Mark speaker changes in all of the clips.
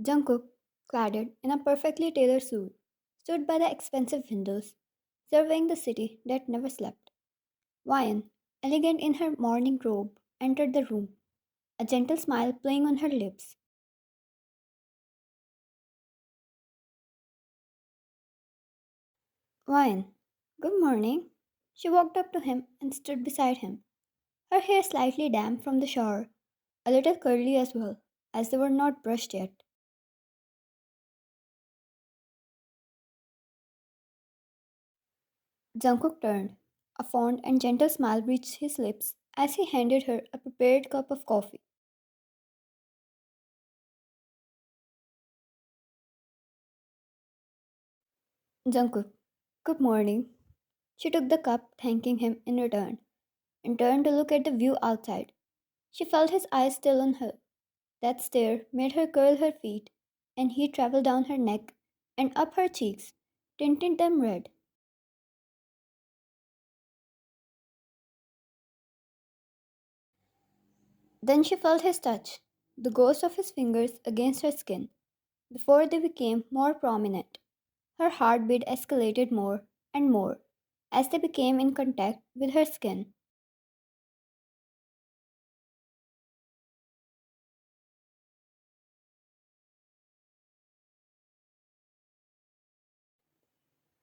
Speaker 1: Jungkook, clad in a perfectly tailored suit, stood by the expensive windows, surveying the city that never slept. Vian, elegant in her morning robe, entered the room, a gentle smile playing on her lips. Vian, good morning. She walked up to him and stood beside him, her hair slightly damp from the shower, a little curly as well, as they were not brushed yet. Jungkook turned. A fond and gentle smile reached his lips as he handed her a prepared cup of coffee. Jungkook, good morning. She took the cup, thanking him in return, and turned to look at the view outside. She felt his eyes still on her. That stare made her curl her feet, and he traveled down her neck and up her cheeks, tinting them red. Then she felt his touch, the ghost of his fingers against her skin, before they became more prominent. Her heartbeat escalated more and more as they became in contact with her skin.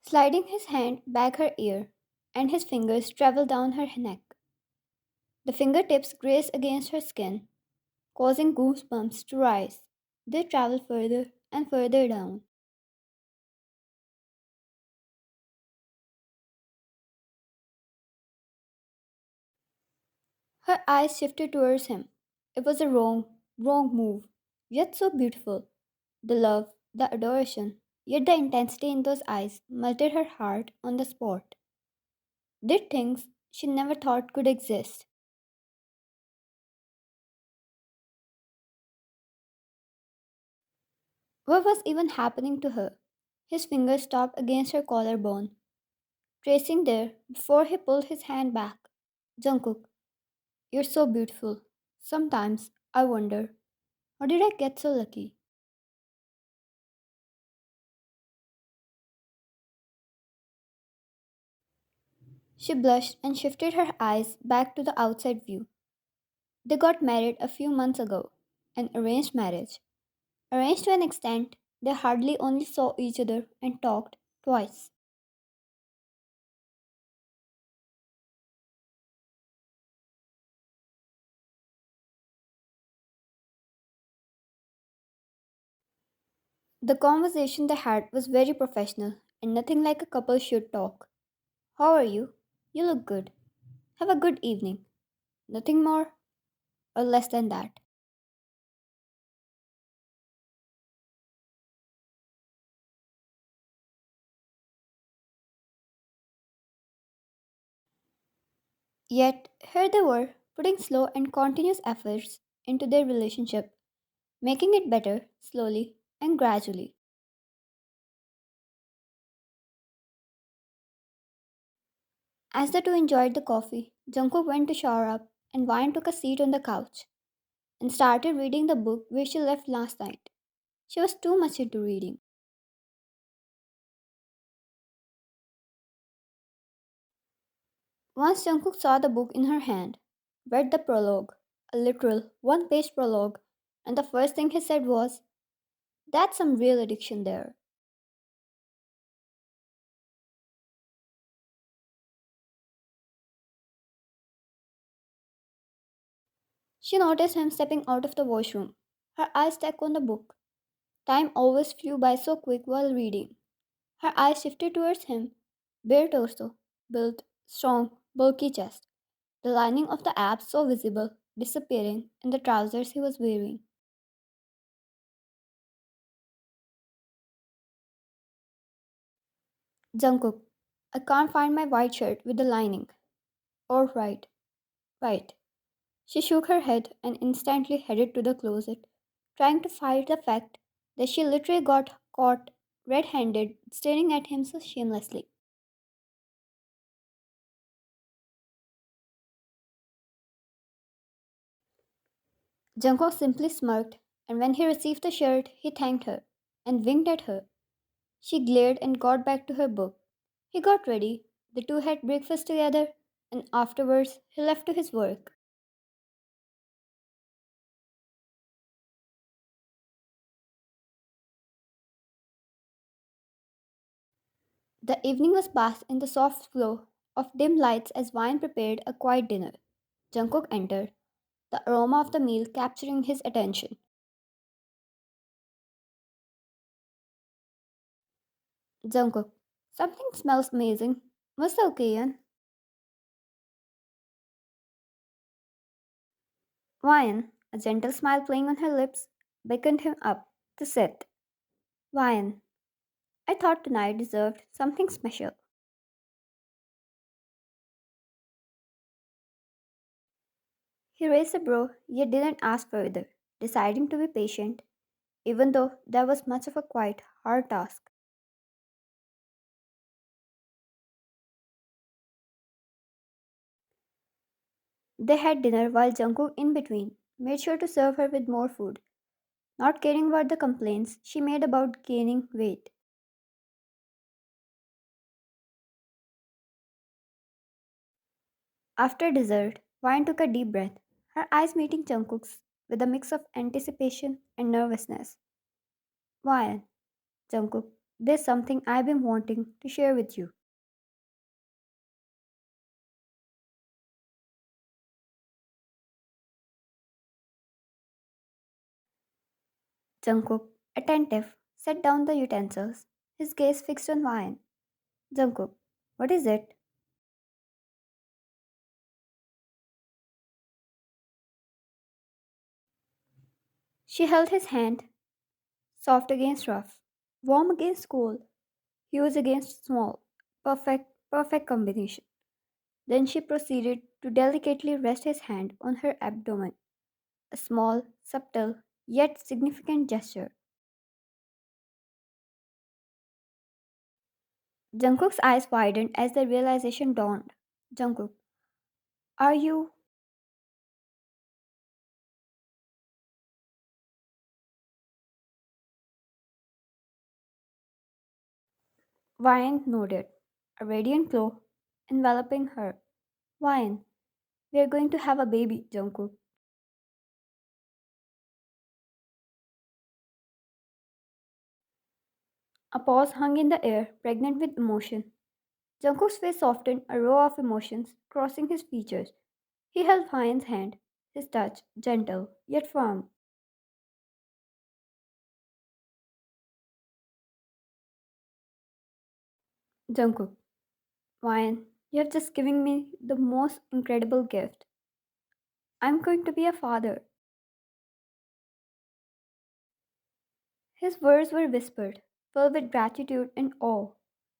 Speaker 1: Sliding his hand back her ear, and his fingers traveled down her neck. The fingertips grazed against her skin, causing goosebumps to rise. They traveled further and further down. Her eyes shifted towards him. It was a wrong move, yet so beautiful. The love, the adoration, yet the intensity in those eyes melted her heart on the spot. Did things she never thought could exist. What was even happening to her? His fingers stopped against her collarbone, tracing there before he pulled his hand back. Jungkook, you're so beautiful. Sometimes I wonder, how did I get so lucky? She blushed and shifted her eyes back to the outside view. They got married a few months ago, an arranged marriage. Arranged to an extent, they hardly only saw each other and talked twice. The conversation they had was very professional and nothing like a couple should talk. How are you? You look good. Have a good evening. Nothing more or less than that. Yet, here they were, putting slow and continuous efforts into their relationship, making it better slowly and gradually. As the two enjoyed the coffee, Jungkook went to shower up and Vine took a seat on the couch and started reading the book where she left last night. She was too much into reading. Once Jungkook saw the book in her hand, read the prologue, a literal one page prologue, and the first thing he said was, "That's some real addiction there." She noticed him stepping out of the washroom, her eyes stuck on the book. Time always flew by so quick while reading. Her eyes shifted towards him, bare torso, built, strong, bulky chest, the lining of the abs so visible, disappearing in the trousers he was wearing. Jungkook, I can't find my white shirt with the lining. Oh, right, right. She shook her head and instantly headed to the closet, trying to fight the fact that she literally got caught red handed staring at him so shamelessly. Jungkook simply smirked and when he received the shirt, he thanked her and winked at her. She glared and got back to her book. He got ready. The two had breakfast together, and afterwards he left to his work. The evening was passed in the soft glow of dim lights as wine prepared a quiet dinner. Jungkook entered, the aroma of the meal capturing his attention. Jungkook, something smells amazing. What's the occasion? Ryan, a gentle smile playing on her lips, beckoned him up to sit. Ryan, I thought tonight deserved something special. He raised a brow yet didn't ask further, deciding to be patient, even though there was much of a quite hard task. They had dinner while Jungkook in between made sure to serve her with more food, not caring about the complaints she made about gaining weight. After dessert, Vine took a deep breath, her eyes meeting Jungkook's with a mix of anticipation and nervousness. Vine, Jungkook, there's something I've been wanting to share with you. Jungkook, attentive, set down the utensils, his gaze fixed on Vine. Jungkook, what is it? She held his hand, soft against rough, warm against cold, huge against small. Perfect, perfect combination. Then she proceeded to delicately rest his hand on her abdomen, a small, subtle, yet significant gesture. Jungkook's eyes widened as the realization dawned. Jungkook, are you? Ryan nodded, a radiant glow enveloping her. Ryan, we are going to have a baby, Jungkook. A pause hung in the air, pregnant with emotion. Jungkook's face softened, a row of emotions crossing his features. He held Ryan's hand, his touch gentle yet firm. Jungkook, Ryan, you have just given me the most incredible gift. I'm going to be a father. His words were whispered, filled with gratitude and awe.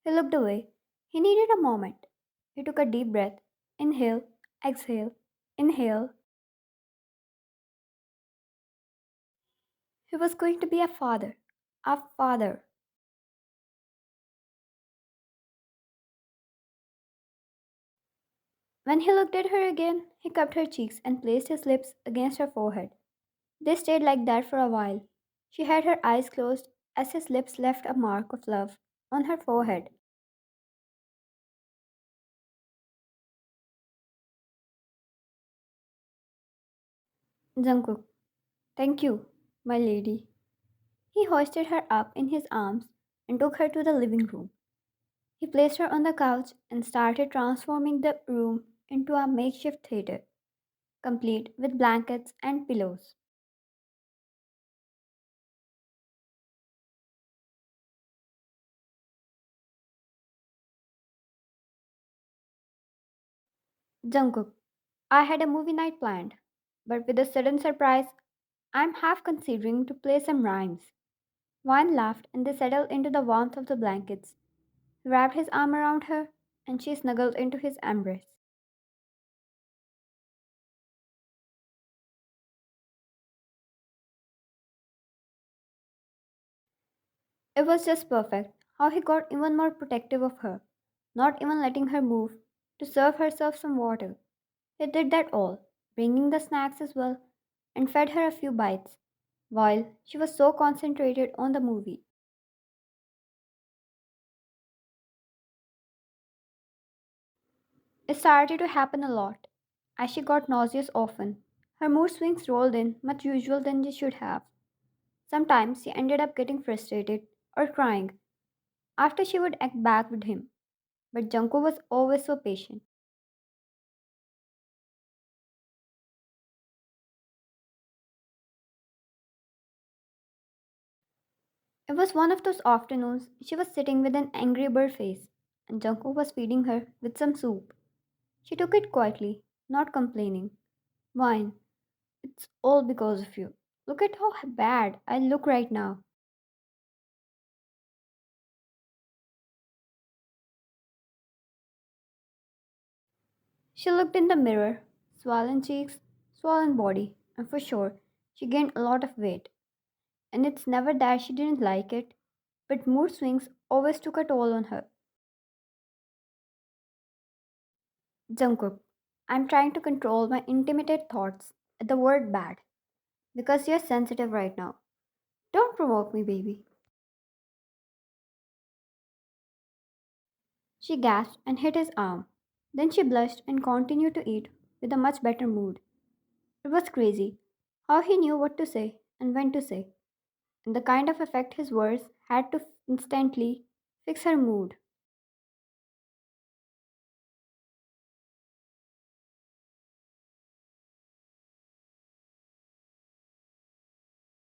Speaker 1: He looked away. He needed a moment. He took a deep breath. Inhale, exhale, inhale. He was going to be a father. A father. When he looked at her again, he cupped her cheeks and placed his lips against her forehead. They stayed like that for a while. She had her eyes closed as his lips left a mark of love on her forehead. Jungkook, thank you, my lady. He hoisted her up in his arms and took her to the living room. He placed her on the couch and started transforming the room into a makeshift theater, complete with blankets and pillows. Jungkook, I had a movie night planned, but with a sudden surprise, I'm half considering to play some rhymes. Vine laughed and they settled into the warmth of the blankets. He wrapped his arm around her and she snuggled into his embrace. It was just perfect how he got even more protective of her, not even letting her move to serve herself some water. He did that all, bringing the snacks as well, and fed her a few bites. while she was so concentrated on the movie. It started to happen a lot. As she got nauseous often, her mood swings rolled in much usual than they should have. Sometimes she ended up getting frustrated or crying after she would act back with him. But Junko was always so patient. It was one of those afternoons she was sitting with an angry bird face, and Junko was feeding her with some soup. She took it quietly, not complaining. Wine, it's all because of you. Look at how bad I look right now. She looked in the mirror, swollen cheeks, swollen body, and for sure, she gained a lot of weight. And it's never that she didn't like it, but mood swings always took a toll on her. Jungkook, I'm trying to control my intimate thoughts at the word bad because you're sensitive right now. Don't provoke me, baby. She gasped and hit his arm. Then she blushed and continued to eat with a much better mood. It was crazy how he knew what to say and when to say, and the kind of effect his words had to instantly fix her mood.